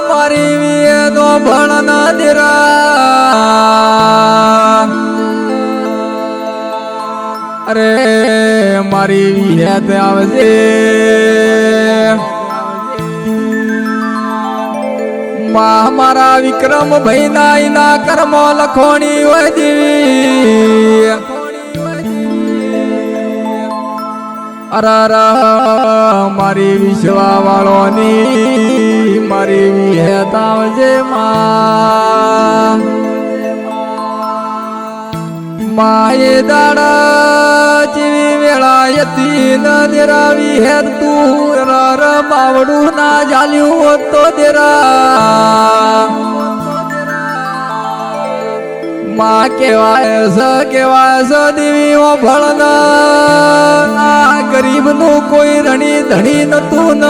મારી વિયે તો ભણ ના દેરા અરે મારી વિયે તે આવજે મારા વિક્રમ ભાઈ ના કર્મ લખોણી હોય દેવી અરે મારી વિશ્વા વાળોની મારી વિહેતાવજે માએ દાડા જેવી વેળાયતી ન દેરાવી હેર તું બાવડું ના જાલ્યું હોત તો દેરા માં કેવાય સ દેવી ઓ ભળના ગરીબ નું કોઈ રણી ધણી નતું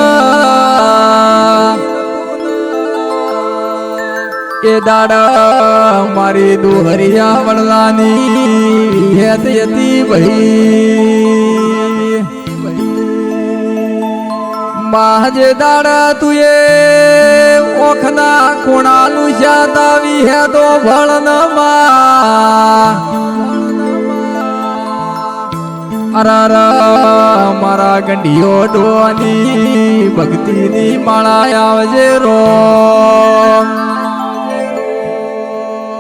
એ દાડા મારી દુહરિયા વળલાની હેત હતી ભાઈ માજે દાડા તુએ ઓખના ખૂણાલું શાદાવી હે તો ભળનમાં અરર મારા ગંડીઓ ડોની ભક્તિની માળા આવજે રો